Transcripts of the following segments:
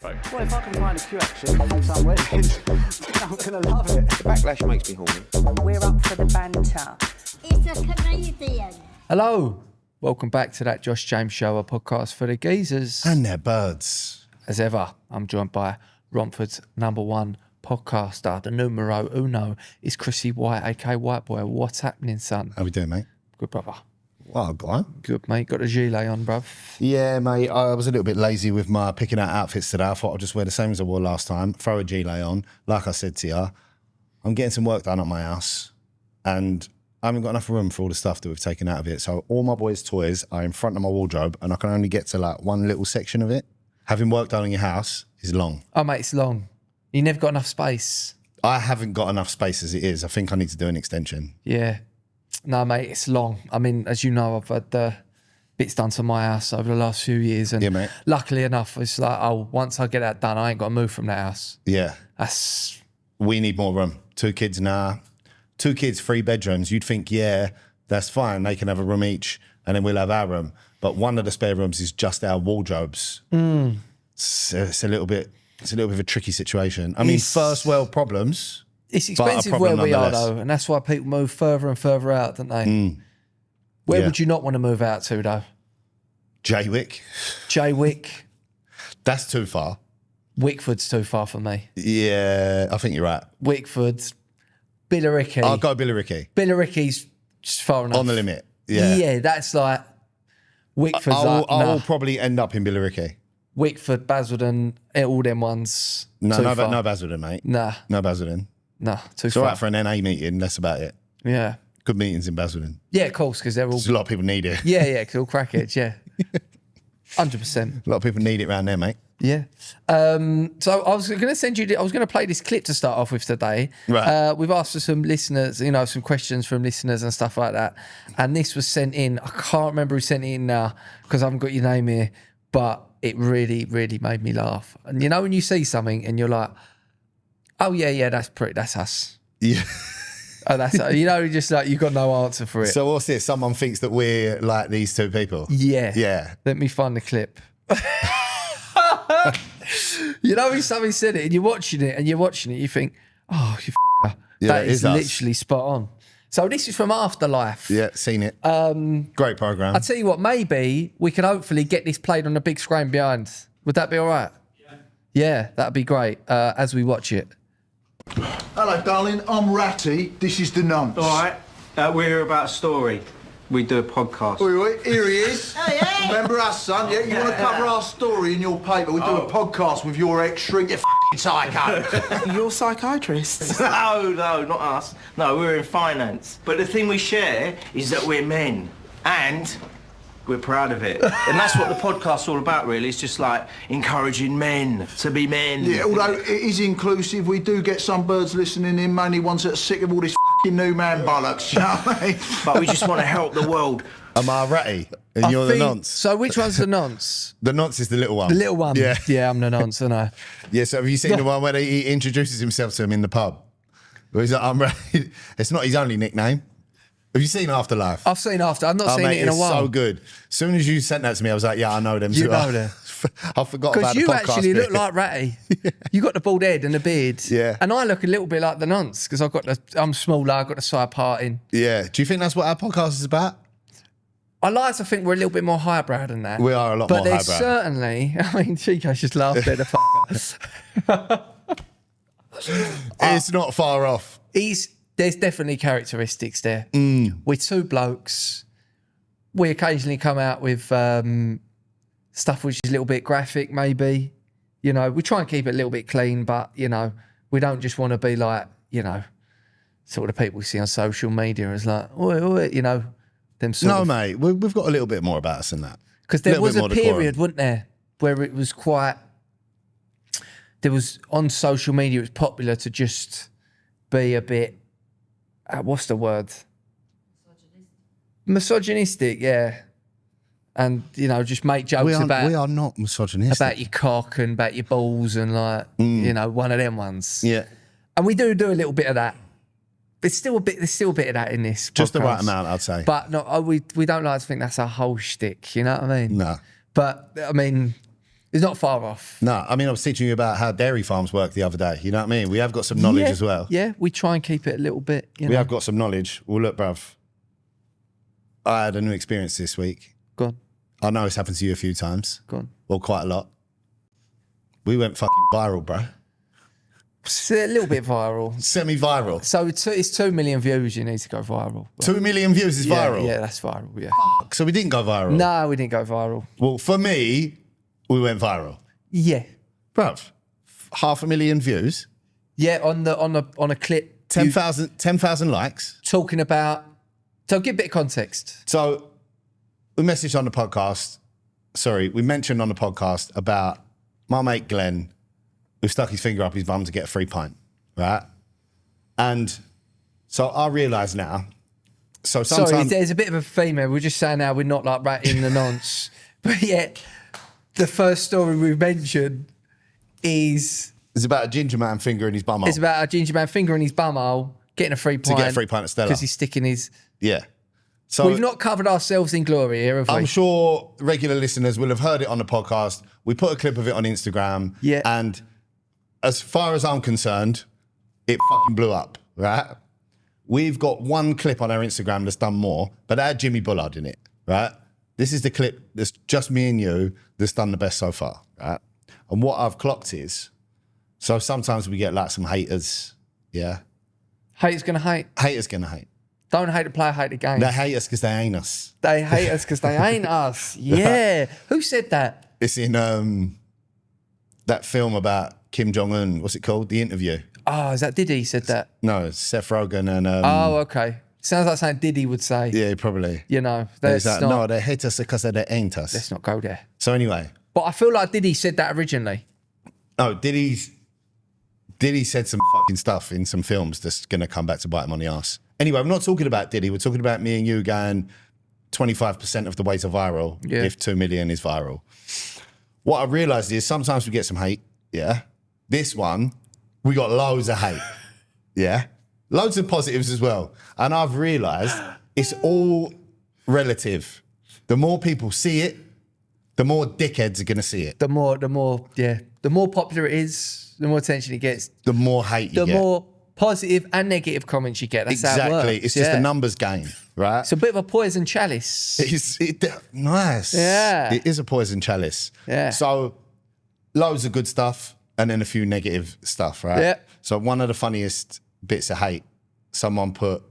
Well, if I can find a few actually from some weddings, I'm going to love it. The backlash makes me horny. We're up for the banter. It's a comedian. Hello, welcome back to that Josh James Show, a podcast for the geezers. And their birds. As ever, I'm joined by Romford's number one podcaster, the numero uno, is Chrissy White, aka White Boy. What's happening, son? How we doing, mate? Good, brother. Well, Glen. Good, mate. Got a gilet on, bruv. Yeah, mate. I was a little bit lazy with my picking out outfits today. I thought I'd just wear the same as I wore last time, throw a gilet on. Like I said to you, I'm getting some work done at my house and I haven't got enough room for all the stuff that we've taken out of it. So all my boys' toys are in front of my wardrobe and I can only get to like one little section of it. Having work done in your house is long. Oh, mate, it's long. You never got enough space. I haven't got enough space as it is. I think I need to do an extension. Yeah. No, mate, it's long. I mean, as you know, I've had bits done to my house over the last few years. And yeah, mate. Luckily enough, it's like, oh, once I get that done, I ain't got to move from that house. Yeah. That's... We need more room. 2 kids now. 2 kids, 3 bedrooms. You'd think, yeah, that's fine. They can have a room each and then we'll have our room. But one of the spare rooms is just our wardrobes. It's a little bit of a tricky situation. I mean, first world problems. It's expensive where we are, nonetheless. though, and that's why people move further and further out, don't they? Where would you not want to move out to, though? Jaywick. Jaywick. That's too far. Wickford's too far for me. Yeah, I think you're right. Wickford's. Billericay. I'll go Billericay. Billericay's just far enough. On the limit. Yeah. Yeah, that's like... Wickford's I'll probably end up in Billericay. Wickford, Basildon, all them ones. No too far. no Basildon, mate. Nah. No Basildon. Nah, too It's far. all right for an NA meeting, that's about it. Yeah. Good meetings in Basildon. Yeah, of course, because they're all... A lot of people need it. Yeah, because all crackheads, yeah. 100%. A lot of people need it around there, mate. Yeah. So I was going to send you, I was going to play this clip to start off with today. Right. We've asked for some listeners, some questions from listeners and stuff like that. And this was sent in. I can't remember who sent it in now because I haven't got your name here, but it really, really made me laugh. And when you see something and you're like, oh yeah, that's us. Yeah. Oh, that's, just like, you've got no answer for it. So what's this? Someone thinks that we're like these 2 people? Yeah. Yeah. Let me find the clip. When somebody said it and you're watching it, you think, oh, you f***er. Yeah, that it is is us. literally spot on. So this is from Afterlife. Yeah, seen it. Great programme. I'll tell you what, maybe we can hopefully get this played on the big screen behind. Would that be all right? Yeah, that'd be great as we watch it. Hello, darling. I'm Ratty. This is the nunts. All right, we're here about a story. We do a podcast. Oi, here he is. Oh, yeah. Remember us, son? Yeah, you want to cover our story in your paper? We do a podcast with your ex-shrink, you f***ing psycho. You're psychiatrists. No, not us. No, we're in finance. But the thing we share is that we're men. And we're proud of it. And that's what the podcast's all about, really. It's just like encouraging men to be men. Yeah, although it is inclusive, we do get some birds listening in, mainly ones that are sick of all this f***ing new man bollocks, you know what I mean? But we just want to help the world. Am I Ratty? And you're the nonce? So which one's the nonce? The nonce is the little one. The little one? Yeah. Yeah, I'm the nonce, aren't I? Yeah, so have you seen the one where he introduces himself to him in the pub? Where he's like, I'm Ratty. It's not his only nickname. Have you seen Afterlife? I've seen After. I've not seen mate, it in a while. It's so good. As soon as you sent that to me, I was like, yeah, I know them too. You know them. I forgot Because about the you podcast actually bit. look like Ratty. You got the bald head and the beard. Yeah. And I look a little bit like the nonce because I'm smaller, I've got the side parting. Yeah. Do you think that's what our podcast is about? I like to think we're a little bit more highbrow than that. We are a lot but more there's highbrow. certainly, Chico's just laughed there, the fucker. It's not far off. There's definitely characteristics there. We're 2 blokes. We occasionally come out with stuff which is a little bit graphic, maybe. We try and keep it a little bit clean, but, we don't just want to be like, sort of the people we see on social media as like, oi, them sort No, of... mate. We've got a little bit more about us than that. Because there was a Little bit more period, wasn't there, where it was quite... There was, on social media, it was popular to just be a bit... what's the word? Misogynistic, yeah. And, just make jokes We about... are not misogynistic. About your cock and about your balls and one of them ones. Yeah. And we do a little bit of that. There's still a bit of that in this Just the podcast. right amount, I'd say. But we don't like to think that's our whole shtick, you know what I mean? No. But, I mean, It's not far off. No, I mean, I was teaching you about how dairy farms work the other day. You know what I mean? We have got some knowledge as well. Yeah, we try and keep it a little bit. We have got some knowledge. Well, look, bruv, I had a new experience this week. Go on. I know it's happened to you a few times. Go on. Well, quite a lot. We went fucking viral, bro. It's a little bit viral. Semi-viral. So it's 2 million views. You need to go viral. 2 million views is viral? Yeah, that's viral, yeah. So we didn't go viral? No, we didn't go viral. Well, for me, we went viral. Yeah. Bruv, 500,000 views. Yeah, on a clip. 10,000 likes. Talking about... So give a bit of context. So we messaged on the podcast. Sorry, we mentioned on the podcast about my mate Glen, who stuck his finger up his bum to get a free pint, right? And so I realise now, so sometimes... Sorry, there's a bit of a theme here. We're just saying now we're not like ratting the nonce. But yet, the first story we mentioned is... It's about a ginger man finger in his bum hole. It's about a ginger man finger in his bum hole, getting a free pint. To get a free pint at Stella. Because he's sticking his... Yeah. So we've not covered ourselves in glory here, have we? I'm sure regular listeners will have heard it on the podcast. We put a clip of it on Instagram. Yeah. And as far as I'm concerned, it fucking blew up, right? We've got one clip on our Instagram that's done more, but that had Jimmy Bullard in it, right? This is the clip that's just me and you that's done the best so far, right? And what I've clocked is, so sometimes we get like some haters, yeah? Haters gonna hate. Haters gonna hate. Don't hate the player, hate the game. They hate us because they ain't us. They hate us because they ain't us. Yeah. Who said that? It's in that film about Kim Jong-un. What's it called? The Interview. Oh, is that Diddy said that? No, it's Seth Rogen and... oh, okay. Sounds like something Diddy would say. Yeah, probably. You know, There's that's that, not... no, they hate us because they ain't us. Let's not go there. So anyway. But I feel like Diddy said that originally. Oh, Diddy said some fucking stuff in some films that's going to come back to bite him on the arse. Anyway, we're not talking about Diddy. We're talking about me and you going 25% of the way to viral if 2 million is viral. What I realised is sometimes we get some hate, yeah? This one, we got loads of hate, yeah? Loads of positives as well. And I've realised it's all relative. The more people see it, the more dickheads are going to see it. The more popular it is, the more attention it gets. The more hate you get. The more positive and negative comments you get. That's how it works. Exactly. It's just a numbers game, right? It's a bit of a poison chalice. Nice. Yeah. It is a poison chalice. Yeah. So loads of good stuff and then a few negative stuff, right? Yeah. So one of the funniest bits of hate, someone put,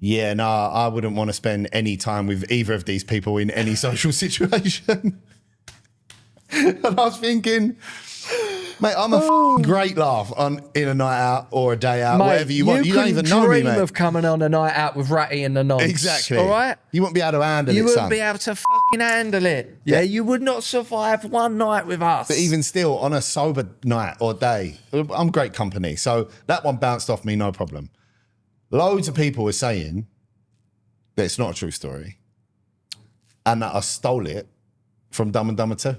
yeah, no, I wouldn't want to spend any time with either of these people in any social situation. And I was thinking, mate, I'm a great laugh in a night out or a day out, Mate, whatever you want. You don't even know me, dream mate. of coming on a night out with Ratty and the nonce. Exactly. All right? You won't be able to handle it, You wouldn't son. be able to fucking handle it. Yeah, you would not survive one night with us. But even still, on a sober night or day, I'm great company. So that one bounced off me, no problem. Loads of people were saying that it's not a true story and that I stole it from Dumb and Dumber 2.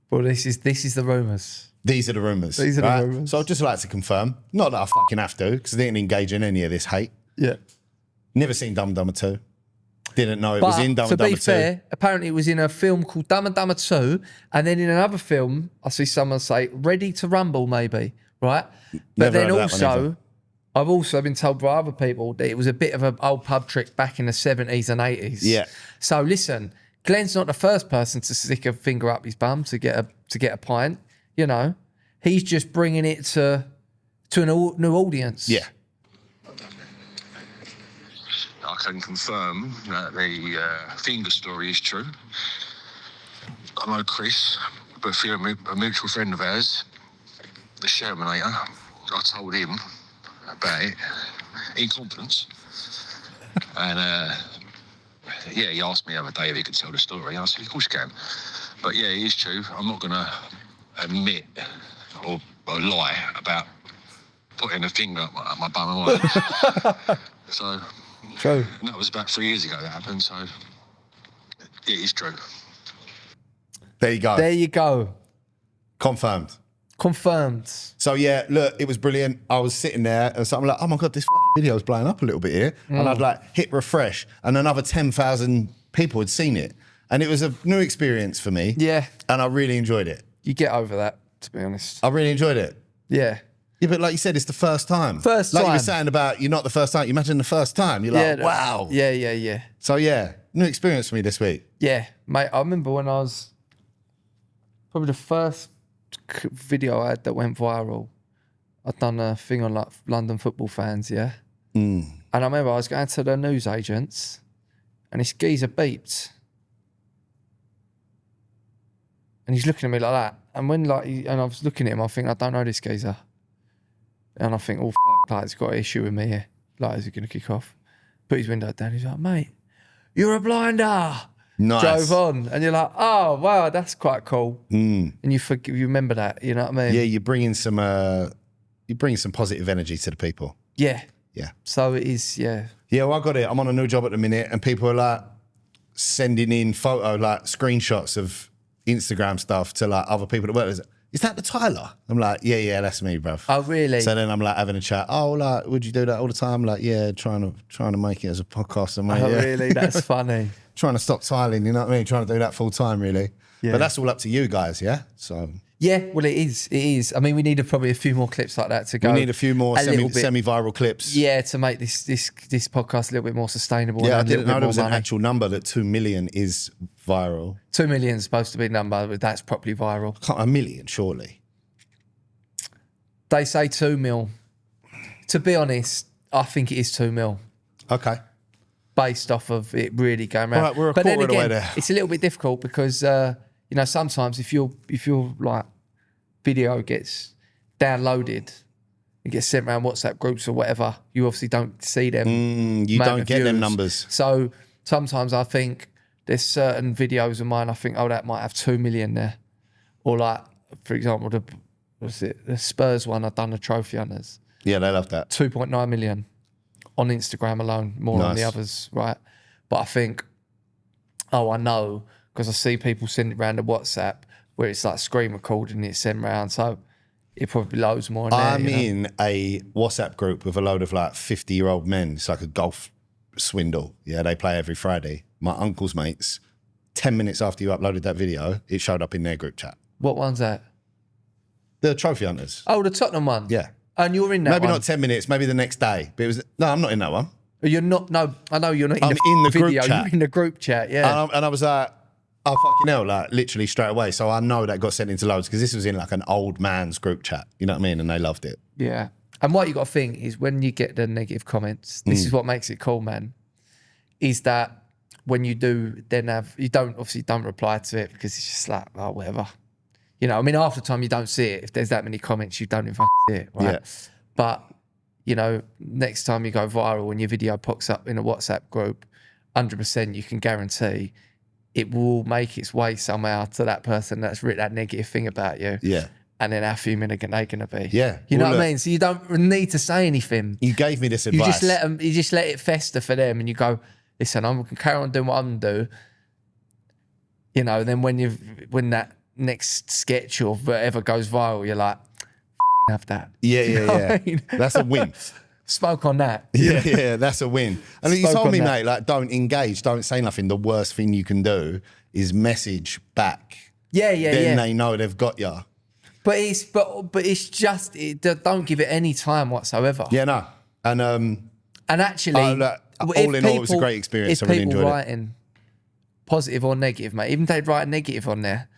Well, this is the rumours. These are the rumours. These are right? the rumours. So I'd just like to confirm, not that I fucking have to, because I didn't engage in any of this hate. Yeah. Never seen Dumb and Dumber 2. Didn't know it was in Dumb and Dumber 2. To be fair, apparently it was in a film called Dumb and Dumber 2, and then in another film, I see someone say Ready to Rumble, maybe, right? But Never then heard of that one either. also, I've also been told by other people that it was a bit of an old pub trick back in the 70s and 80s. Yeah. So listen, Glen's not the first person to stick a finger up his bum to get a pint. You know, he's just bringing it to a new audience. Yeah. I can confirm that the finger story is true. I know Chris, but through a mutual friend of ours, the Shermanator, I told him about it in confidence. And yeah, he asked me the other day if he could tell the story. I said, of course you can. But yeah, it is true. I'm not going to admit or lie about putting a finger up my bum. So, True. and that was about 3 years ago that happened, so it is true. There you go. There you go. Confirmed. Confirmed. So yeah, look, it was brilliant. I was sitting there and so I'm like, oh my God, this video is blowing up a little bit here. And I'd like hit refresh and another 10,000 people had seen it. And it was a new experience for me. Yeah. And I really enjoyed it. You get over that, to be honest. I really enjoyed it. Yeah. Yeah, but like you said, it's the first time. First like you were time. saying about you're not the first time. You imagine the first time. You're like, wow. Yeah. So yeah, new experience for me this week. Yeah, mate, I remember when I was probably the first video I had that went viral. I'd done a thing on like London football fans, yeah? And I remember I was going to the newsagents and this geezer beeped. And he's looking at me like that. And when and I was looking at him, I think, I don't know this geezer. And I think, oh, like, he's got an issue with me here. Like, is he going to kick off? Put his window down. He's like, mate, you're a blinder. Nice. Drove on. And you're like, oh, wow, that's quite cool. And you remember that, you know what I mean? Yeah, you bring some positive energy to the people. Yeah. Yeah. So it is, yeah. Yeah, well, I got it. I'm on a new job at the minute and people are like sending in screenshots of Instagram stuff to like other people that work with. Is that the Tyler? I'm like, yeah, that's me, bruv. Oh, really? So then I'm like having a chat. Oh, like, would you do that all the time? Like, yeah, trying to make it as a podcast. And Oh, yeah. really? That's funny. Trying to stop tiling, you know what I mean? Trying to do that full time, really. Yeah. But that's all up to you guys, yeah? So Yeah, well, it is. I mean, we need probably a few more clips like that to go. we need a few more little bit- semi-viral clips. Yeah, to make this podcast a little bit more sustainable. Yeah, I and a didn't little know bit there was more an money. actual number that 2 million is viral. 2 million is supposed to be the number, but that's properly viral. Can't a million, surely. They say 2 mil. To be honest, I think it is 2 mil. Okay. Based off of it really going around. All right, we're a but then quarter of the way again, there. it's a little bit difficult because sometimes if your like video gets downloaded, it gets sent around WhatsApp groups or whatever, you obviously don't see them. You amount don't of get them views. numbers. So sometimes I think there's certain videos of mine, I think, oh, that might have 2 million there. Or like, for example, the Spurs one, I've done the trophy hunters. Yeah, they love that. 2.9 million on Instagram alone, more on the Nice. others, right? But I think, I know, because I see people send it around the WhatsApp where it's like screen recording and it's sent around, so it probably loads more in there. I'm in a WhatsApp group with a load of like 50-year-old men. It's like a golf swindle. Yeah, they play every Friday. My uncle's mates, 10 minutes after you uploaded that video, it showed up in their group chat. What one's that? The trophy hunters. Oh, the Tottenham one? Yeah. And you're in that Maybe one? not 10 minutes, maybe the next day. But it was no, I'm not in that one. You're not, no, I know you're not in I'm the in the group video. chat. You're in the group chat, yeah. And I was like, oh, fucking hell, like literally straight away. So I know that got sent into loads because this was in like an old man's group chat. You know what I mean? And they loved it. Yeah. And what you got to think is when you get the negative comments, this is what makes it cool, man, is that when you do then you don't reply to it because it's just like, oh, whatever. You know, I mean, half the time you don't see it. If there's that many comments, you don't even see it, right? Yeah. But, you know, next time you go viral and your video pops up in a WhatsApp group, 100% you can guarantee it will make its way somehow to that person that's written that negative thing about you. Yeah. And then how fuming are they going to be? Yeah. You know Well, what I look, mean? So you don't need to say anything. You gave me this You advice. just let it fester for them, and you go, listen, I'm gonna carry on doing what I'm gonna do. You know, then when that next sketch or whatever goes viral, you're like, have that. Yeah, You know what I mean? That's a win. Smoke on that. Yeah, that's a win. And you Spoke told on me, that. mate, like, don't engage, don't say nothing. The worst thing you can do is message back. Yeah. Then they know they've got you. But it's just don't give it any time whatsoever. Yeah, no. And actually, all if in all, it was a great experience. I If really people enjoyed it. writing positive or negative, mate, even if they write negative on there,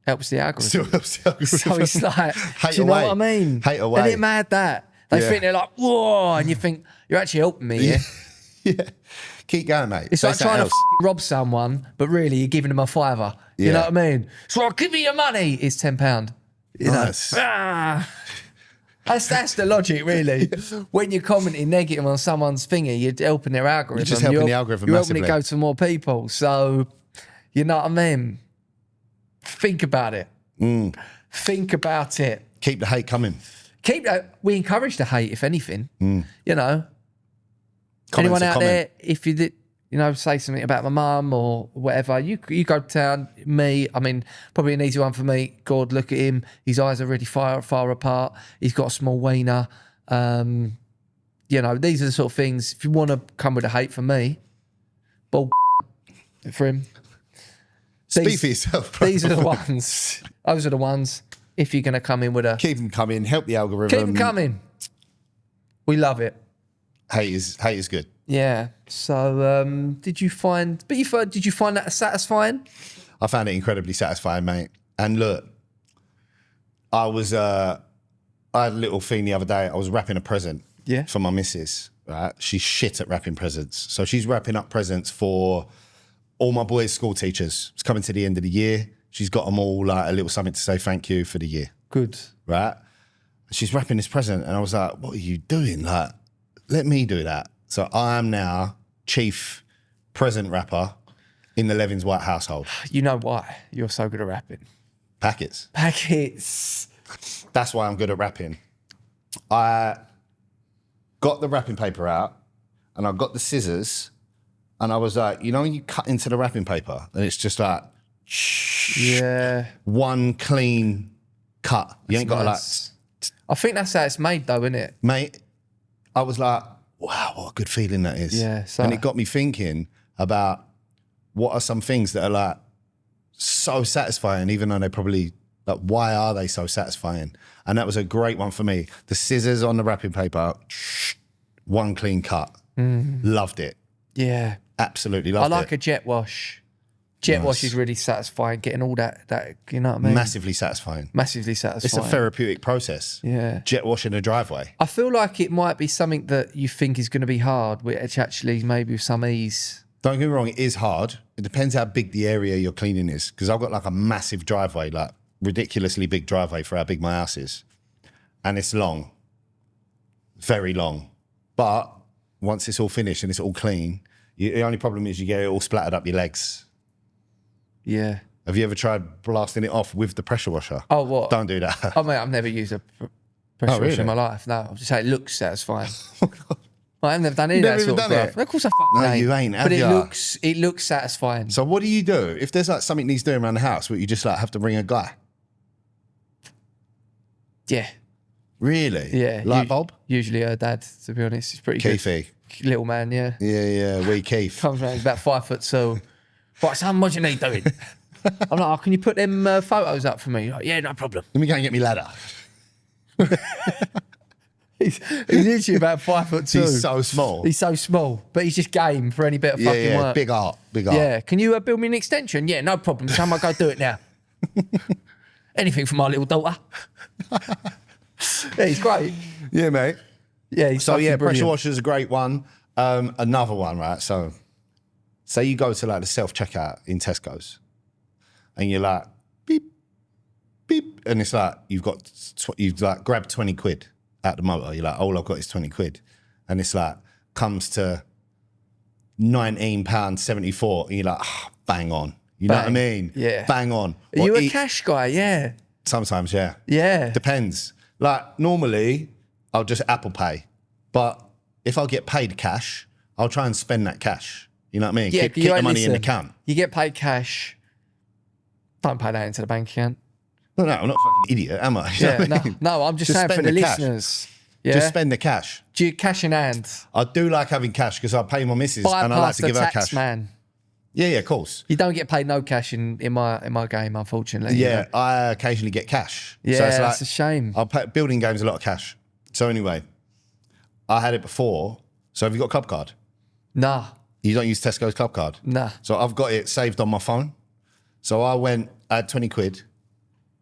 helps the algorithm. Still helps the algorithm. So it's like, Hate do you know away. what I mean? Hate away. Isn't it mad that? They Yeah. think they're like, whoa, and you think, you're actually helping me, yeah? Yeah. Keep going, mate. It's Say like something trying else. to rob someone, but really you're giving them a fiver. You Yeah. know what I mean? So I'll give me your money. It's £10. You Nice. know? That's the logic, really. When you're commenting negative on someone's thingy, you're helping their algorithm. You're just helping the algorithm You're helping it massively. go to more people. So, you know what I mean? Think about it. Think about it. Keep the hate coming. We encourage the hate, if anything. You know, Comment's anyone a out comment. there, if you did, you know, say something about my mum or whatever, you go to town. Me, I mean, probably an easy one for me. God, look at him. His eyes are really far apart. He's got a small wiener. You know, these are the sort of things. If you want to come with a hate for me, ball for him. Speak for yourself, bro. These are the ones. Those are the ones. If you're going to come in with a... Keep them coming. Help the algorithm. Keep them coming. We love it. Hate is good. Yeah. So, did you find that satisfying? I found it incredibly satisfying, mate. And look, I had a little thing the other day. I was wrapping a present for my missus, right? She's shit at wrapping presents. So she's wrapping up presents for all my boys' school teachers. It's coming to the end of the year. She's got them all like a little something to say thank you for the year. Good. Right? She's wrapping this present and I was like, what are you doing? Like, let me do that. So I am now chief present wrapper in the Levins White household. You know why you're so good at wrapping? Packets. That's why I'm good at wrapping. I got the wrapping paper out and I got the scissors and I was like, you know when you cut into the wrapping paper and it's just like, one clean cut. You ain't got nice. I think that's how it's made though, isn't it? Mate, I was like, wow, what a good feeling that is. Yeah. And it got me thinking about what are some things that are like so satisfying, even though they probably, like, why are they so satisfying? And that was a great one for me. The scissors on the wrapping paper, one clean cut. Loved it. Yeah. Absolutely loved it. I like a jet wash. Jet wash is really satisfying, getting all that, you know what I mean? Massively satisfying. Massively satisfying. It's a therapeutic process. Yeah. Jet wash in a driveway. I feel like it might be something that you think is going to be hard, which actually maybe with some ease. Don't get me wrong, it is hard. It depends how big the area you're cleaning is. Because I've got like a massive driveway, like ridiculously big driveway for how big my house is. And it's long. Very long. But once it's all finished and it's all clean, the only problem is you get it all splattered up your legs. Yeah. Have you ever tried blasting it off with the pressure washer? Oh, what? Don't do that. Oh, mate, I've never used a pressure washer in my life. No, I'll just say it looks satisfying. I've never done any of that sort of stuff. Of course I fucking ain't. You ain't, have But ya? it looks satisfying. So what do you do? If there's like something needs doing around the house, what, you just like have to ring a guy? Yeah. Really? Yeah. Light bulb? Usually her dad, to be honest. He's pretty good. Keithy. Little man, yeah. Yeah, wee Keith. Comes around, he's about 5 foot two. Right, son, what do you need doing? I'm like, oh, can you put them photos up for me? Like, yeah, no problem. Let me go and get me ladder. He's literally about 5 foot two. He's so small. He's so small, but he's just game for any bit of fucking work. Big art. Yeah, can you build me an extension? Yeah, no problem. Son, I'll go do it now. Anything for my little daughter. Yeah, he's great. Yeah, mate. Yeah, he's So yeah, brilliant. pressure washer's a great one. Another one, right? So say you go to like the self-checkout in Tesco's and you're like, beep, beep. And it's like, you've like grabbed 20 quid out the motor. You're like, all I've got is 20 quid. And it's like, comes to £19.74. And you're like, oh, bang on. You know what I mean? Yeah. Bang on. Are you a cash guy? Yeah. Sometimes, yeah. Yeah. Depends. Like, normally, I'll just Apple Pay. But if I get paid cash, I'll try and spend that cash. You know what I mean? Yeah, Keep the money in the account. You get paid cash. Don't pay that into the bank account. No, I'm not a fucking idiot, am I? You know what I mean? No, I'm just saying for spend the cash. listeners. Yeah? Just spend the cash. Do you cash in hand? I do like having cash because I pay my missus and I like to give her cash. Man. Yeah, of course. You don't get paid no cash in my game, unfortunately. Yeah, you know? I occasionally get cash. Yeah, so it's that's a shame. I'll pay, building games a lot of cash. So anyway, I had it before. So have you got a club card? Nah. You don't use Tesco's club card? Nah. So I've got it saved on my phone. So I had 20 quid.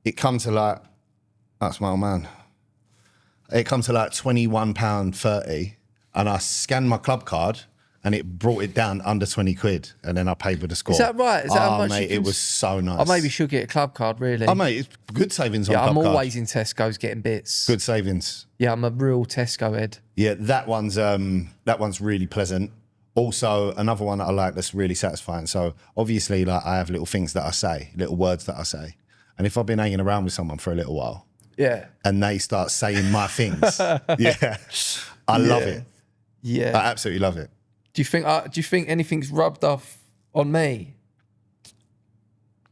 It come to like, that's my old man. It come to like £21.30 and I scanned my club card and it brought it down under 20 quid and then I paid with the score. Is that right? Is that how much mate, it was so nice. I maybe should get a club card, really. Oh, mate, it's good savings on yeah, club I'm card. always in Tesco's getting bits. Good savings. Yeah, I'm a real Tesco head. Yeah, that one's really pleasant. Also, another one that I like that's really satisfying. So obviously, like, I have little things that I say, little words that I say. And if I've been hanging around with someone for a little while, yeah, and they start saying my things, yeah, I love it. Yeah, I absolutely love it. Do you think anything's rubbed off on me?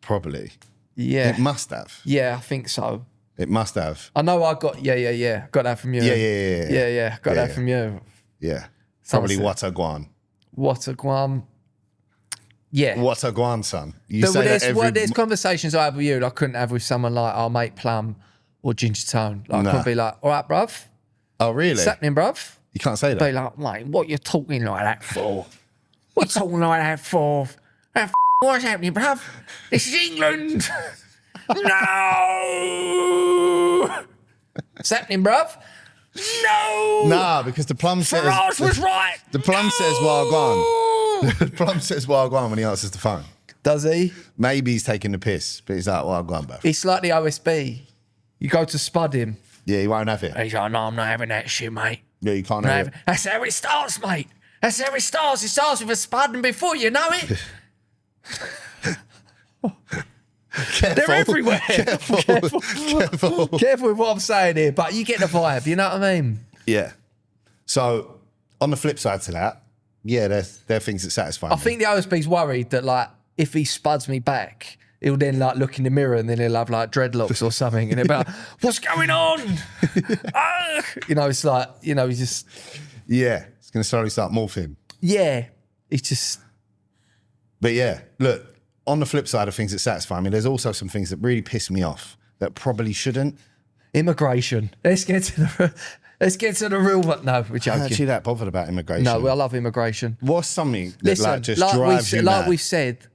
Probably. Yeah, It must have. Yeah, I think so. It must have. I know I got got that from you. Yeah. Got that from you. Yeah. Someone Probably said- what a guan. What a guam. Yeah. What's a guan, son? You But say that there's conversations I have with you that I couldn't have with someone like our mate Plum or Ginger Tone. Like, I could be like, all right, bruv. Oh, really? What's happening, bruv? You can't say that. Be like, mate, what you talking like that for? What you talking like that for? What's happening, bruv? This is England. No. What's happening, bruv? No. Nah, because the Plum says... Farage was right. The Plum says Wagwan. The Plum says Wagwan when he answers the phone. Does he? Maybe he's taking the piss, but he's like, Wagwan, bruv. It's like the OSB. You go to spud him. Yeah, he won't have it. He's like, no, I'm not having that shit, mate. Yeah, you can't have it. That's how it starts, mate. That's how it starts. It starts with a spud, and before you know it, Careful. they're everywhere. Careful. Careful with what I'm saying here, but you get the vibe. You know what I mean? Yeah. So, on the flip side to that, yeah, they're things that satisfy me. I think the OSB's worried that, like, if he spuds me back, he'll then, like, look in the mirror and then he'll have, like, dreadlocks or something. And he'll be like, what's going on? You know, it's like, you know, he's just... Yeah, it's going to slowly start morphing. Yeah. It's just... But yeah, look, on the flip side of things that satisfy me, there's also some things that really piss me off that probably shouldn't. Immigration. Let's get to the real one. No, we're I'm joking. actually that bothered about immigration. No, I love immigration. What's something that Listen, like, just drives you like mad? we've said,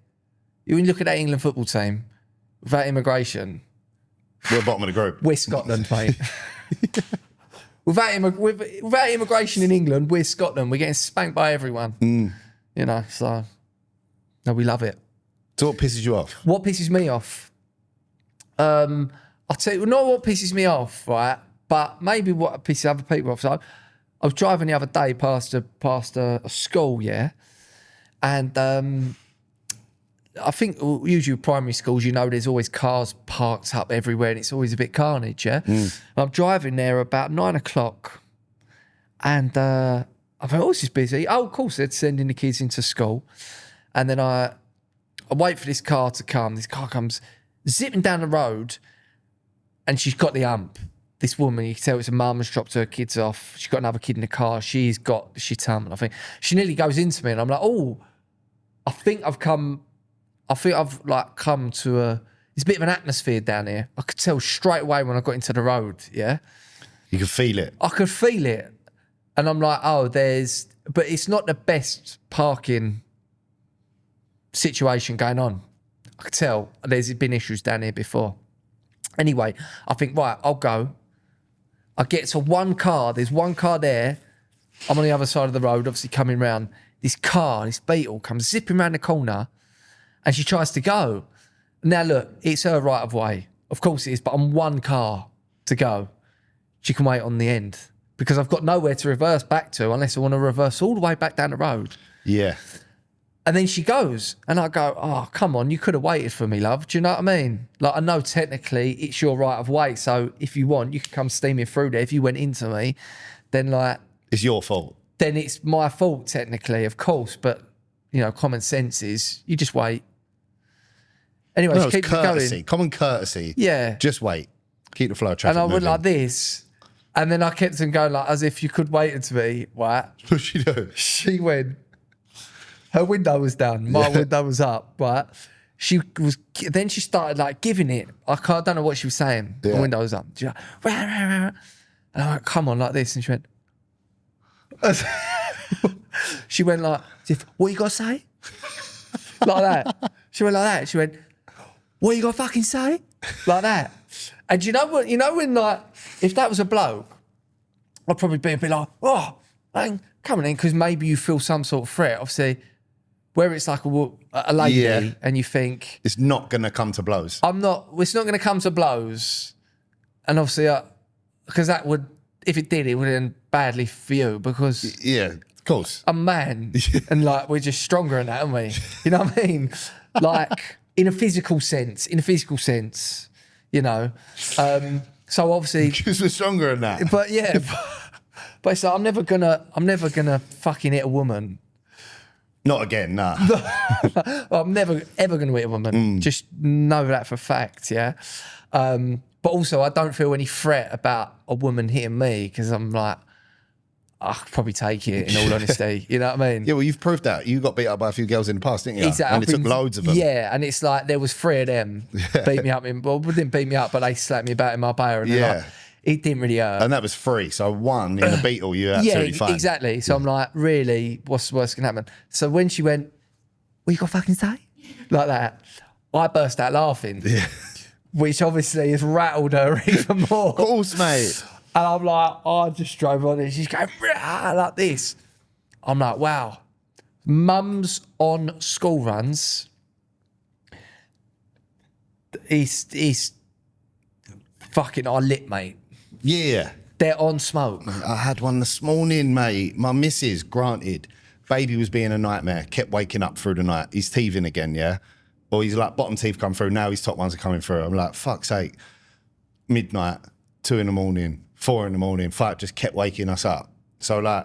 when you look at that England football team, without immigration, We're bottom of the group. we're Scotland, mate. without immigration in England, we're Scotland. We're getting spanked by everyone. You know, so no, we love it. So what pisses you off? What pisses me off? I'll tell you, not what pisses me off, right? But maybe what pisses other people off. So I was driving the other day past a school, yeah, and I think usually with primary schools, you know, there's always cars parked up everywhere, and it's always a bit carnage, yeah. And I'm driving there about 9 o'clock, and I thought, oh, this is busy. Oh, of course, they're sending the kids into school, and then I wait for this car to come. This car comes zipping down the road, and she's got the hump. This woman, you can tell it's a mum has dropped her kids off. She's got another kid in the car. She's got the shit hump. And I think she nearly goes into me, and I'm like, oh, I think I've like come to it's a bit of an atmosphere down here. I could tell straight away when I got into the road, yeah? You can feel it. I could feel it. And I'm like, oh, but it's not the best parking situation going on. I could tell there's been issues down here before. Anyway, I think, right, I'll go. I get to one car. There's one car there. I'm on the other side of the road, obviously coming round. This Beetle comes zipping round the corner, and she tries to go. Now, look, it's her right of way. Of course it is, but I'm one car to go. She can wait on the end because I've got nowhere to reverse back to unless I want to reverse all the way back down the road. Yeah. And then she goes, and I go, oh, come on, you could have waited for me, love. Do you know what I mean? Like, I know technically it's your right of way, so if you want, you can come steaming through there. If you went into me, then, like... It's your fault. Then it's my fault, technically, of course, but, you know, common sense is you just wait. Anyway, No, she it's keeps courtesy. going. Common courtesy. Yeah. Just wait. Keep the flow of traffic And I went moving. like this, and then I kept on going, like, as if you could wait to me, right? What'd she do? She went... Her window was down. My window was up, right? Then she started like giving it. I don't know what she was saying. Yeah. The window was up. She like, rah, rah, rah. And I went, come on, like this. And she went, what you got to say? Like that. She went like that. She went, what you got to fucking say? Like that. And you know what? You know when like, if that was a bloke, I'd probably be a bit like, oh, man, come on in, because maybe you feel some sort of threat. Obviously, where it's like a lady, Yeah. and you think It's not going to come to blows. it's not going to come to blows, and obviously, because that would, if it did, it would end badly for you because Yeah, of course. I'm a man, and like we're just stronger than that, aren't we? You know what I mean? Like in a physical sense, you know. So obviously, Because we're stronger than that. but yeah, but it's like I'm never gonna fucking hit a woman. Not again, nah. I'm never ever going to hit a woman. Just know that for a fact, yeah. But also, I don't feel any threat about a woman hitting me because I'm like, I could probably take it, in all honesty. You know what I mean? Yeah, well, you've proved that. You got beat up by a few girls in the past, didn't you? Exactly. And it took loads of them. Yeah, and it's like there was 3 of them beat me up. Well, they didn't beat me up, but they slapped me about in my bar. And Yeah. like, it didn't really hurt. And that was 3. So 1 in a beetle, you're absolutely fine. Exactly. So I'm like, really, what's the worst can happen? So when she went, what you got to fucking say? Like that, I burst out laughing. Yeah. Which obviously has rattled her even more. Of course, mate. And I'm like, I just drove on and she's going like this. I'm like, wow. Mums on school runs is fucking our lit, mate. Yeah. They're on smoke. I had one this morning, mate. My missus, granted, baby was being a nightmare, kept waking up through the night. He's teething again, yeah? Or he's like, bottom teeth come through, now his top ones are coming through. I'm like, fuck's sake. Midnight, 2 in the morning, 4 in the morning, 5, just kept waking us up. So like,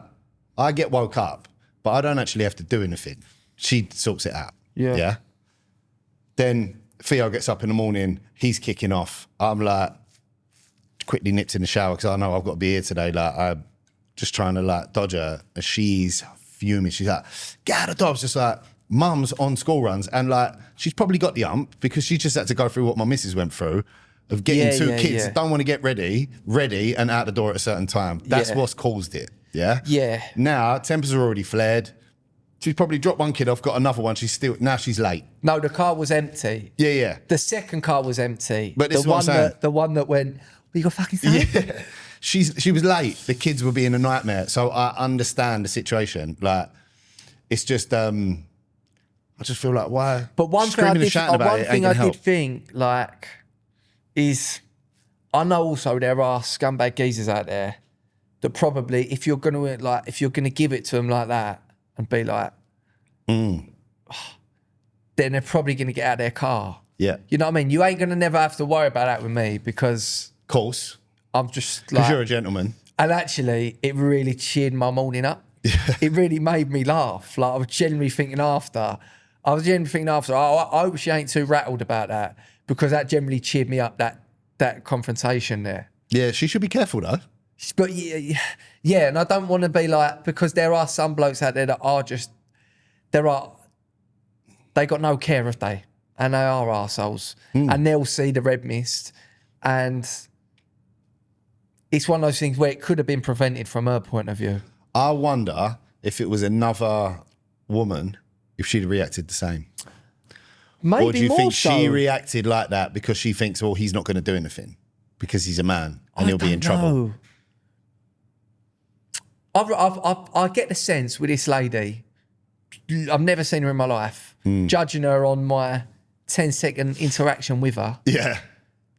I get woke up, but I don't actually have to do anything. She sorts it out. Yeah. Then Theo gets up in the morning, he's kicking off. I'm like, quickly nipped in the shower because I know I've got to be here today. Like, I'm just trying to like dodge her. And she's fuming. She's like, get out of the door. Just like, mum's on school runs. And like, she's probably got the ump because she just had to go through what my missus went through of getting 2 kids that don't want to get ready and out the door at a certain time. That's what's caused it. Yeah. Yeah. Now, tempers are already flared. She's probably dropped 1 kid off, got another one. Now she's late. No, the car was empty. Yeah. The second car was empty. But this is what I'm saying. The one that went, what you got fucking say? Yeah. She was late. The kids were being a nightmare. So I understand the situation. Like, it's just, I just feel like, why? But one thing I screaming and shouting about it ain't gonna help. did think, like, is I know also there are scumbag geezers out there that probably, if you're gonna give it to them like that and be like, then they're probably gonna get out of their car. Yeah. You know what I mean? You ain't gonna never have to worry about that with me because, of course, I'm just because like, you're a gentleman. And actually, it really cheered my morning up. It really made me laugh. Like, I was genuinely thinking after, oh, I hope she ain't too rattled about that because that generally cheered me up, that confrontation there. Yeah, she should be careful though. But yeah, and I don't want to be like, because there are some blokes out there that are just, they got no care if they, and they are arseholes, and they'll see the red mist, and it's one of those things where it could have been prevented from her point of view. I wonder if it was another woman, if she'd reacted the same. Maybe or do you more think so. she reacted like that because she thinks, well, he's not going to do anything because he's a man and he'll be in trouble? I get the sense with this lady, I've never seen her in my life, judging her on my 10-second interaction with her,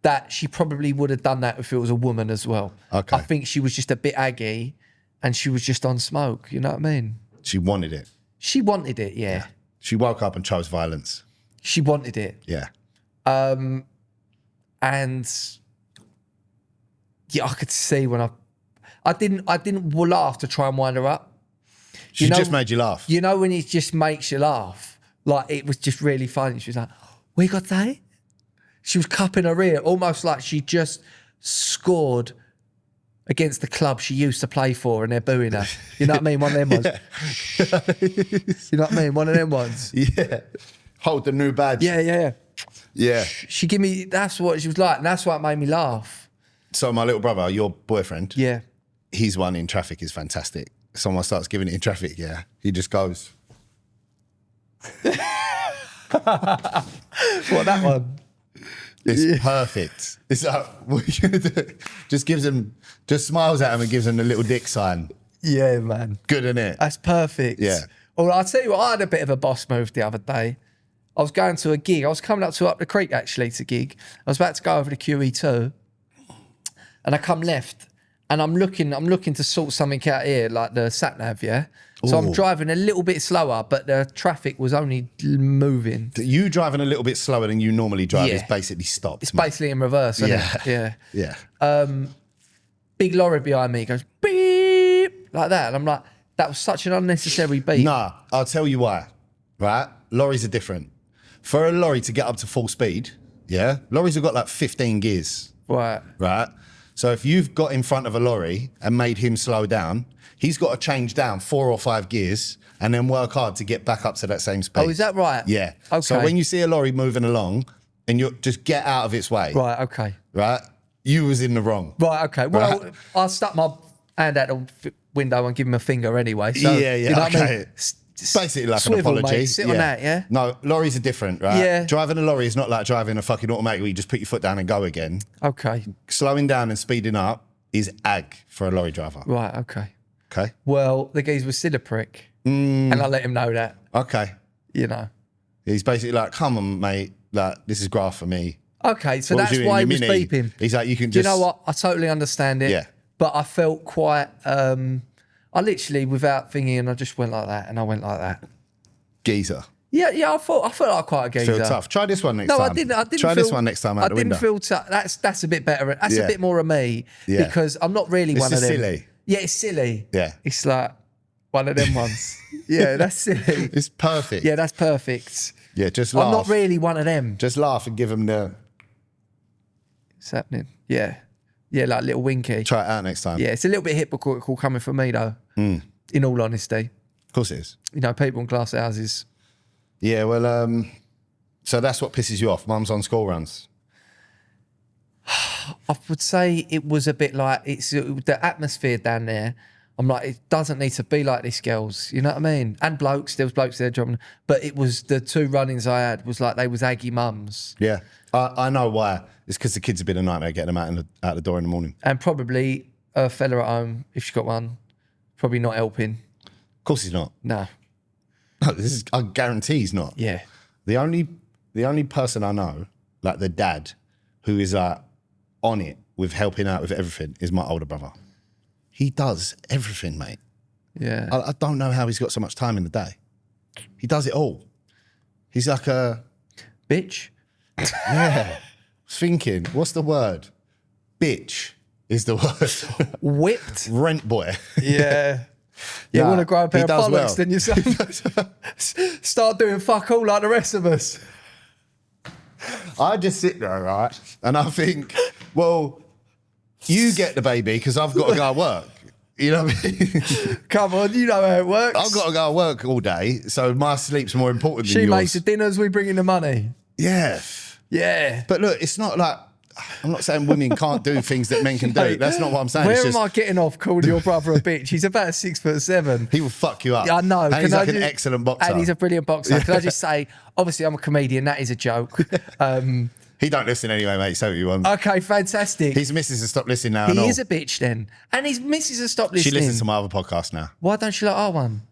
that she probably would have done that if it was a woman as well. Okay. I think she was just a bit aggy and she was just on smoke, you know what I mean? She wanted it. She wanted it, yeah. She woke up and chose violence. She wanted it. Yeah. And yeah, I could see when I didn't laugh to try and wind her up. She just made you laugh. You know when it just makes you laugh? Like, it was just really funny. She was like, what you got to say? She was cupping her ear, almost like she just scored against the club she used to play for and they're booing her. You know what I mean? One of them ones. You know what I mean? One of them ones. Yeah. Hold the new badge. Yeah. Yeah. She gave me, that's what she was like, and that's what made me laugh. So my little brother, your boyfriend, his one in traffic is fantastic. Someone starts giving it in traffic, he just goes. What, that one? It's perfect. It's like, what are you gonna do? Just smiles at him and gives him the little dick sign. Yeah, man. Good, isn't it? That's perfect. Yeah. Well, I'll tell you what, I had a bit of a boss move the other day. I was going to a gig. I was coming up the creek, actually, to gig. I was about to go over the QE2, and I come left, and I'm looking to sort something out here, like the sat-nav, yeah? So I'm driving a little bit slower, but the traffic was only moving. You driving a little bit slower than you normally drive is basically stopped. It's basically in reverse, isn't it? Yeah. Big lorry behind me goes, beep, like that. And I'm like, that was such an unnecessary beep. Nah, I'll tell you why, right? Lorries are different. For a lorry to get up to full speed, lorries have got like 15 gears. Right. Right? So if you've got in front of a lorry and made him slow down, he's got to change down 4 or 5 gears and then work hard to get back up to that same speed. Oh, is that right? Yeah. Okay. So when you see a lorry moving along and you just get out of its way. Right, okay. Right? You was in the wrong. Right, okay. Well, Right. I stuck my hand out the window and give him a finger anyway. So, Yeah, you know what I okay. mean? It's basically like Swivel, an apology. mate. Sit on that, yeah? No, lorries are different, right? Yeah. Driving a lorry is not like driving a fucking automatic where you just put your foot down and go again. Okay. Slowing down and speeding up is ag for a lorry driver. Right, okay. Okay. Well, the geezer was still a prick. And I let him know that, Okay. you know. He's basically like, come on, mate. Like, this is graft for me. Okay, so What that's was you in, why he your was Mini? beeping. He's like, you can Do you just. know what? I totally understand it. Yeah. But I felt quite, I literally, without thinking, I just went like that and I went like that. Geezer. Yeah, I felt like quite a geezer. Feel tough. Try this one next No, time. I didn't. Try feel, this one next time out the window. I didn't feel tough. That's a bit better. That's Yeah. a bit more of me Yeah. because I'm not really It's one of just them. silly. Yeah, it's silly. Yeah. It's like one of them ones. Yeah, that's silly. It's perfect. Yeah, that's perfect. Yeah, just laugh. I'm not really one of them. Just laugh and give him the. It's happening. Yeah. Yeah, like a little winky. Try it out next time. Yeah, it's a little bit hypocritical coming from me though. Mm. In all honesty. Of course it is. You know, people in glass houses. Yeah, well, so that's what pisses you off. Mum's on school runs. I would say it was a bit like the atmosphere down there. I'm like, it doesn't need to be like this, girls. You know what I mean? And blokes, there was blokes there dropping. But it was the 2 run-ins I had was like they was aggy mums. Yeah, I know why. It's because the kids have been a nightmare getting them out the door in the morning. And probably a fella at home, if she's got one, probably not helping. Of course he's not. No. No, I guarantee he's not. Yeah. The only person I know, like the dad, who is on it with helping out with everything is my older brother. He does everything, mate. Yeah. I don't know how he's got so much time in the day. He does it all. He's like a bitch. Yeah. I was thinking, what's the word? Bitch is the word. Whipped. Rent boy. Yeah. You want to grow a pair he of does bollocks, well. then you start doing fuck all like the rest of us. I just sit there, right? And I think, well, you get the baby because I've got to go to work. You know what I mean? Come on, you know how it works. I've got to go to work all day, so my sleep's more important than She yours. makes the dinners, we bring in the money. Yeah. Yeah. But look, it's not like, I'm not saying women can't do things that men can do. Mate, That's not what I'm saying. Where It's am just, I getting off calling your brother a bitch? He's about 6'7". he will fuck you up. I know. And he's Can I like an just- excellent boxer. And he's a brilliant boxer. Can I just say, obviously I'm a comedian, that is a joke. He don't listen anyway, mate. So you want. Okay, fantastic. His missus has stopped listening now. and He all. is a bitch then. And his missus has stopped She listening. listens to my other podcast now. Why don't she like our one?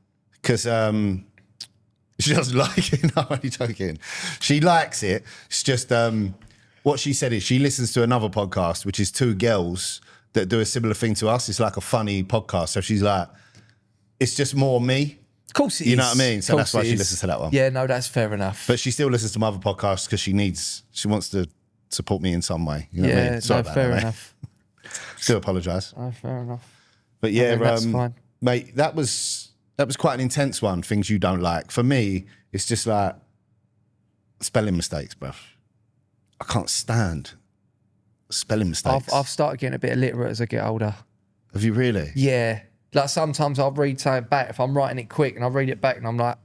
Because she doesn't like it. No, I'm only joking. She likes it. It's just what she said is she listens to another podcast, which is 2 girls that do a similar thing to us. It's like a funny podcast. So she's like, it's just more me. Of course it is. You know what I mean? So Of that's course why it she is. listens to that one. Yeah, no, that's fair enough. But she still listens to my other podcasts because she wants to support me in some way. You know what I Yeah, mean? Sorry no, about fair that, mate. enough. Still apologise. Oh, fair enough. But yeah, think that's fine. mate, that was quite an intense one. Things you don't like. For me, it's just like spelling mistakes, bruv. I can't stand spelling mistakes. I've started getting a bit illiterate as I get older. Have you really? Yeah. Like sometimes I'll read something back if I'm writing it quick and I read it back and I'm like,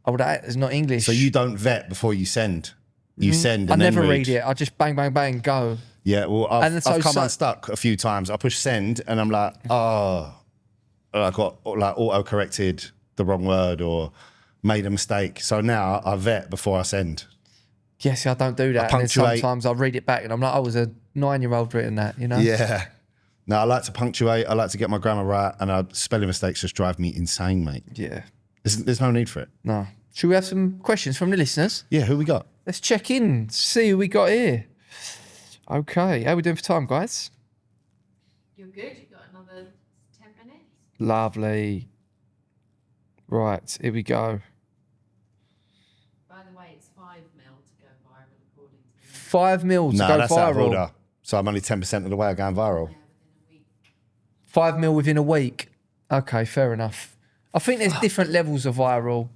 oh, that is not English. So you don't vet before you send. You send. I And then never read it. I just bang, bang, bang, go. Yeah. Well, And I've so- come so- unstuck a few times. I push send, and I'm like, oh, I got like auto corrected the wrong word or made a mistake. So now I vet before I send. Yes, I don't do that. And then punctuate. sometimes I read it back and I'm like, I was a 9-year-old written that, you know? Yeah. No, I like to punctuate. I like to get my grammar right, and spelling mistakes just drive me insane, mate. Yeah. There's no need for it. No. Should we have some questions from the listeners? Yeah, who we got? Let's check in, see who we got here. Okay, how are we doing for time, guys? You're good. You've got another 10 minutes. Lovely. Right, here we go. By the way, it's 5 mil to go viral according to me. 5 mil to No, go that's out of viral. order. So I'm only 10% of the way of going viral. Yeah, within a week. 5 mil within a week. Okay, fair enough. I think there's different levels of viral.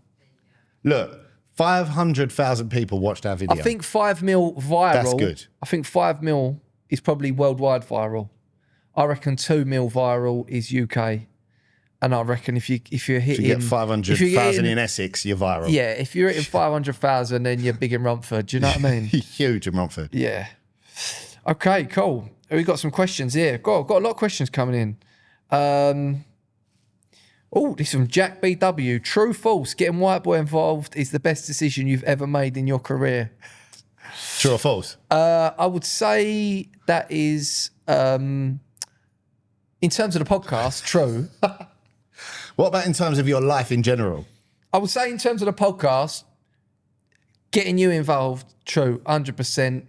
Look, 500,000 people watched our video. I think 5 mil viral. That's good. I think 5 mil is probably worldwide viral. I reckon 2 mil viral is UK. And I reckon if you're hitting... If you get 500,000 in Essex, you're viral. Yeah, if you're hitting 500,000, then you're big in Romford. Do you know what I mean? Huge in Romford. Yeah. Okay, cool. We've got some questions here. Got a lot of questions coming in. This is from Jack BW. True, false, getting white boy involved is the best decision you've ever made in your career. True or false? I would say that is, in terms of the podcast, true. What about in terms of your life in general? I would say in terms of the podcast, getting you involved, true, 100%.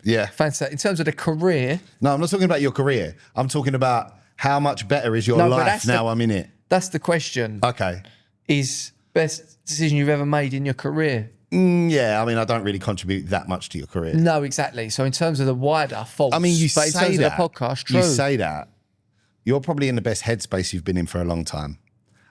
Yeah. Fantastic. In terms of the career... No, I'm not talking about your career. I'm talking about how much better is your life now I'm in it. That's the question. Okay. Is best decision you've ever made in your career? Yeah, I mean, I don't really contribute that much to your career. No, exactly. So in terms of the wider false, I mean, you but in say terms that. of the podcast, true. You say that. You're probably in the best headspace you've been in for a long time.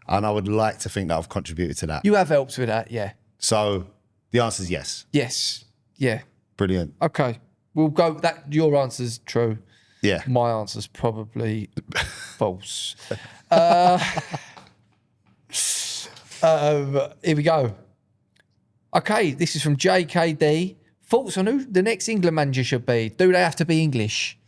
And I would like to think that I've contributed to that. You have helped with that, yeah. So the answer is yes. Yes. Yeah. Brilliant. Okay. We'll go that your answer's true. Yeah. My answer's probably false. Here we go. Okay, this is from JKD. Thoughts on who the next England manager should be? Do they have to be English?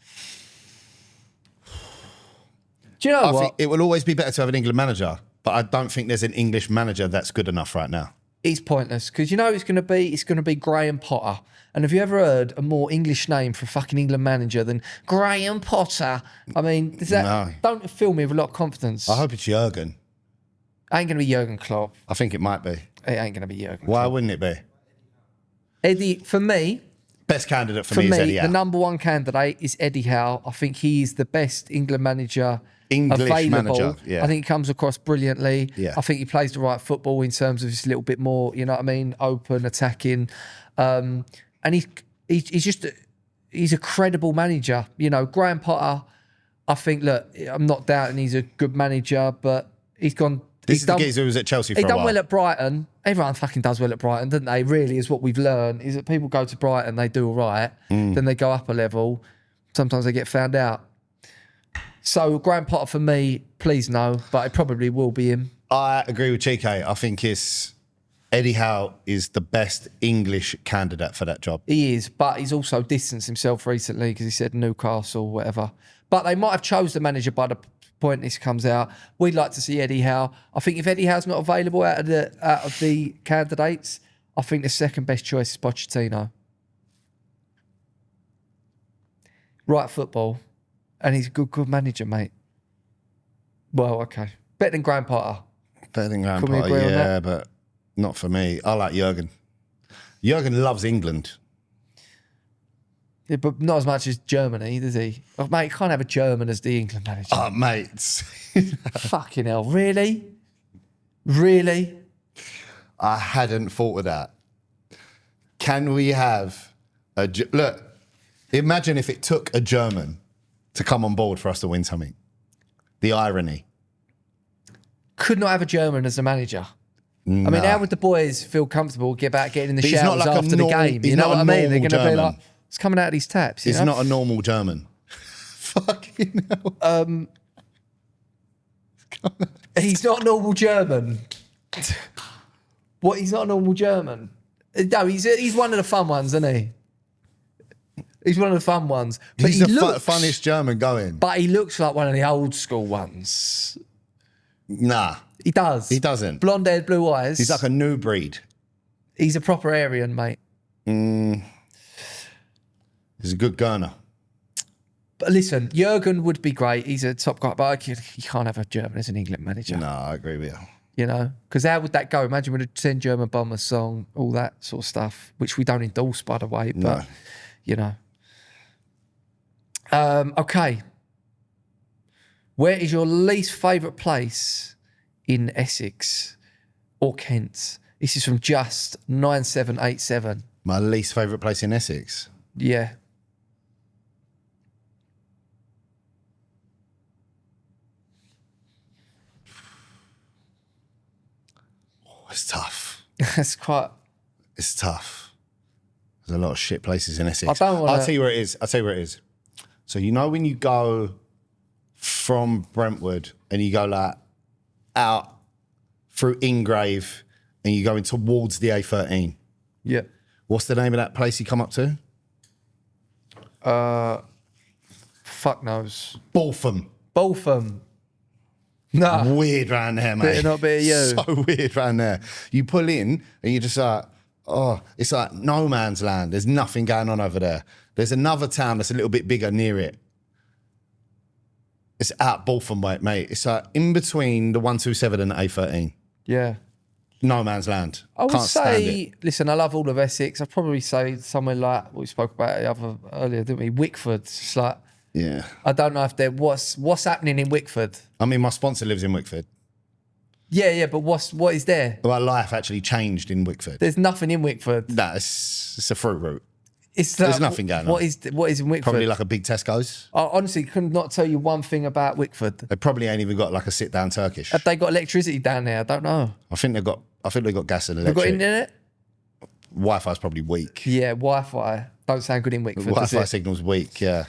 Do you know I what? think it will always be better to have an England manager, but I don't think there's an English manager that's good enough right now. It's pointless because you know it's going to be? It's going to be Graham Potter. And have you ever heard a more English name for a fucking England manager than Graham Potter? I mean, does that No. don't fill me with a lot of confidence. I hope it's Jurgen. Ain't going to be Jurgen Klopp. I think it might be. It ain't going to be Jurgen Why Klopp. wouldn't it be? Eddie, for me, Best candidate for me is Eddie Howe. the number one candidate is Eddie Howe. I think he is the best England manager available. Manager, yeah. I think he comes across brilliantly. Yeah. I think he plays the right football in terms of just a little bit more, you know what I mean, open, attacking. And he's a credible manager. You know, Graham Potter, I think, look, I'm not doubting he's a good manager, but he's gone... This is the geezer who was at Chelsea for a while. He done well at Brighton. Everyone fucking does well at Brighton, doesn't they? Really, is what we've learned, is that people go to Brighton, they do all right, then they go up a level. Sometimes they get found out. So Graham Potter for me, please no, but it probably will be him. I agree with Chike. I think Eddie Howe is the best English candidate for that job. He is, but he's also distanced himself recently because he said Newcastle, whatever. But they might have chose the manager by the point this comes out. We'd like to see Eddie Howe. I think if Eddie Howe's not available out of the candidates, I think the second best choice is Pochettino. Right football, and he's a good manager, mate. Well, okay, better than Graham Potter. Better than Graham Can we Potter, agree on yeah, that? but not for me. I like Jurgen. Jurgen loves England. Yeah, but not as much as Germany, does he? Oh, mate, you can't have a German as the England manager. Oh, mate. Fucking hell, really? Really? I hadn't thought of that. Can we have look, imagine if it took a German to come on board for us to win something. The irony. Could not have a German as the manager. I mean, how would the boys feel comfortable about getting in the But he's not showers like a after the normal- game? he's You know not what a I mean? They're normal going to be German. like, it's coming out of these taps. You He's know? not a normal German. Fucking hell. He's not a normal German. What? He's not a normal German? No, he's one of the fun ones, isn't he? He's one of the fun ones. But He's he the looks, funniest German going. But he looks like one of the old school ones. Nah, He does. he doesn't. Blonde-haired, blue eyes. He's like a new breed. He's a proper Aryan, mate. He's a good gunner. But listen, Jurgen would be great. He's a top guy, but you can't have a German as an England manager. No, I agree with you. You know, because how would that go? Imagine with a 10 German Bombers song, all that sort of stuff, which we don't endorse, by the way. But No. you know, okay. Where is your least favourite place in Essex or Kent? This is from Just 9787. My least favourite place in Essex. Yeah. It's tough. That's quite... It's tough. There's a lot of shit places in Essex. I don't wanna- I'll tell you where it is. So you know when you go from Brentwood and you go like out through Ingrave and you're going towards the A13. Yeah. What's the name of that place you come up to? Fuck knows. Baltham. Nah. Weird round there, mate. Better not be you. So weird round there. You pull in and you're just like, oh, it's like no man's land. There's nothing going on over there. There's another town that's a little bit bigger near it. It's out Baltham, mate. It's like in between the 127 and the A13. Yeah. No man's land. I would Can't stand say, it. listen, I love all of Essex. I'd probably say somewhere like what we spoke about earlier, didn't we? Wickford. It's like, Yeah. I don't know if there what's happening in Wickford. I mean, my sponsor lives in Wickford. Yeah, but what is there? My life actually changed in Wickford. There's nothing in Wickford. No, it's a fruit route. There's nothing going on. What is in Wickford? Probably like a big Tesco's. I honestly could not tell you one thing about Wickford. They probably ain't even got like a sit-down Turkish. Have they got electricity down there? I don't know. I think they've got gas and They've electric. got internet? Wi-Fi's probably weak. Yeah, Wi-Fi. Don't sound good in Wickford, does Wi-Fi it? signal's weak, yeah.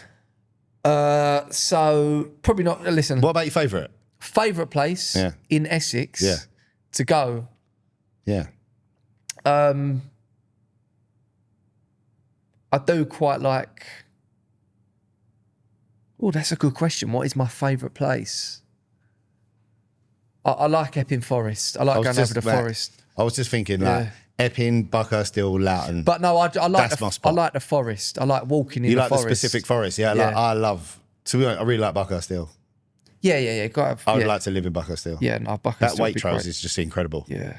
So probably not. Listen, What about your favourite? favourite place Yeah. in Essex Yeah. to go. Yeah. I do quite like. Oh, that's a good question. What is my favourite place? I like Epping Forest. I like was going just over the about- forest. I was just thinking like Yeah. Epping, Buckhurst, Loughton. But no, I like That's my I spot. like the forest. I like walking in You the like forest. the specific forest, yeah. Yeah. Like I love. To be honest, I really like Buckhurst Hill. Yeah. Got to have, I would yeah. like to live in Buckhurst Hill. Yeah, no, Buckhurst That would be Waitrose great. is just incredible. Yeah.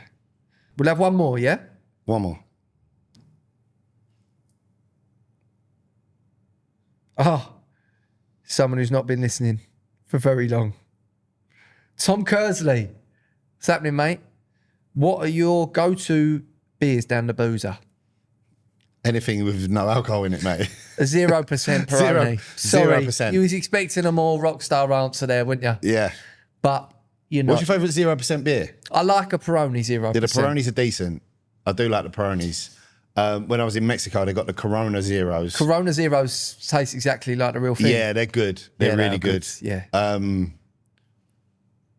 We'll have one more, yeah? One more. Oh, someone who's not been listening for very long. Tom Kersley. What's happening, mate? What are your go-to beers down the boozer? Anything with no alcohol in it, mate. A 0% Peroni. Sorry, 0%. you was expecting a more rock star answer there, weren't you? Yeah. But, you know, What's your favourite 0% beer? I like a Peroni 0%. Yeah, the Peronis are decent. I do like the Peronis. When I was in Mexico, they got the Corona Zeros. Corona Zeros taste exactly like the real thing. Yeah, they're good. They're Yeah, they really are good. Yeah.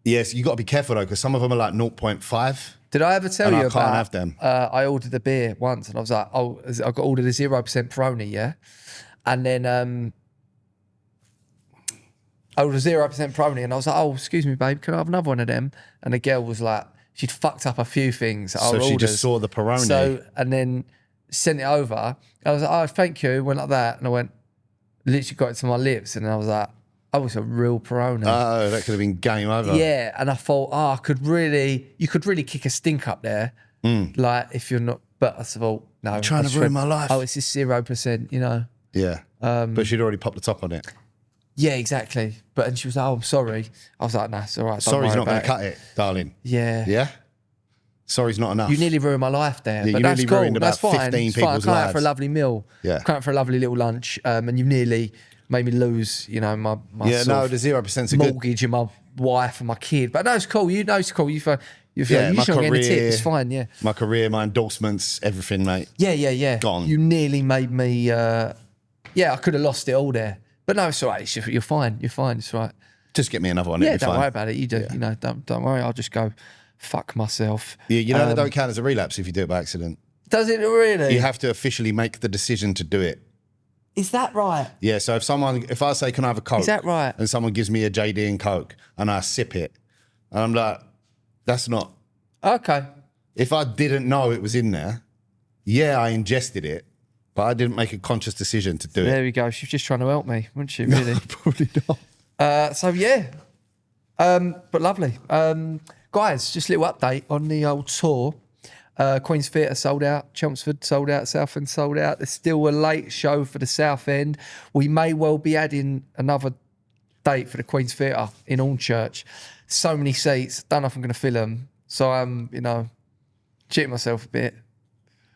Yes, you got to be careful though, because some of them are like 0.5. Did I ever tell And you I about? can't have them. I ordered a beer once, and I was like, "Oh, I got ordered a 0% Peroni, yeah." And then I ordered a 0% Peroni, and I was like, "Oh, excuse me, babe, can I have another one of them?" And the girl was like, she'd fucked up a few things. At So our she orders. just saw the Peroni. So and then sent it over. I was like, "Oh, thank you." Went like that, and I went, literally got it to my lips, and I was like, "Oh, it's a real Peroni." Oh, that could have been game over. Yeah, and I thought, you could really kick a stink up there. Like if you're not, but I thought, no. You're trying I to just ruin went, my life. Oh, it's just 0%, you know. Yeah. But she'd already popped the top on it. Yeah, exactly. But and she was like, "Oh, I'm sorry." I was like, "Nah, it's all right. Don't Sorry's worry not going about to cut it, darling. Yeah. Yeah? Sorry's not enough. You nearly ruined my life there. Yeah, but you that's nearly cool. ruined That's about fine. 15 It's fine. people's I come out for a lives. lovely meal. Yeah. Come out for a lovely little lunch. And you've nearly made me lose, you know, my Yeah, sort no, of the 0%'s a good. mortgage and my wife and my kid. But no, it's cool. You know it's cool. You feel Yeah, you my should get a tip. career. It's fine, yeah. My career, my endorsements, everything, mate. Yeah. Gone. You nearly made me. I could have lost it all there. But no, it's all right. You're fine. You're fine. It's all right. Just get me another one. Yeah, it'll be don't fine. worry about it. You do. You know, don't worry. I'll just go fuck myself. Yeah, you know that don't count as a relapse if you do it by accident. Does it really? You have to officially make the decision to do it. Is that right? Yeah, so if I say, can I have a Coke? Is that right? And someone gives me a JD and Coke and I sip it, and I'm like, that's not. Okay. If I didn't know it was in there, yeah, I ingested it, but I didn't make a conscious decision to do There it. we go. She was just trying to help me, wasn't she? Really? Probably not. But lovely. Guys, just a little update on the old tour. Queen's Theatre sold out, Chelmsford sold out, Southend sold out. There's still a late show for the South End. We may well be adding another date for the Queen's Theatre in Hornchurch. So many seats, don't know if I'm going to fill them. So I'm, cheating myself a bit.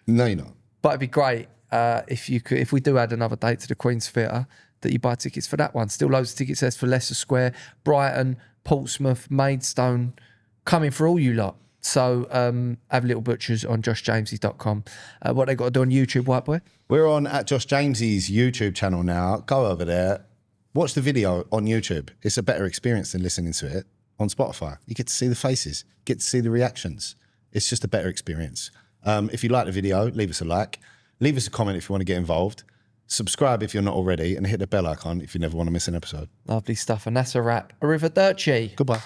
No, you're not. But it'd be great if we do add another date to the Queen's Theatre, that you buy tickets for that one. Still loads of tickets left for Leicester Square, Brighton, Portsmouth, Maidstone, coming for all you lot. So have Little Butchers on joshjamesy.com. What they got to do on YouTube, White Boy? We're on at Josh Jamesy's YouTube channel now. Go over there. Watch the video on YouTube. It's a better experience than listening to it on Spotify. You get to see the faces, get to see the reactions. It's just a better experience. If you like the video, leave us a like. Leave us a comment if you want to get involved. Subscribe if you're not already, and hit the bell icon if you never want to miss an episode. Lovely stuff. And that's a wrap. Arrivederci. Goodbye.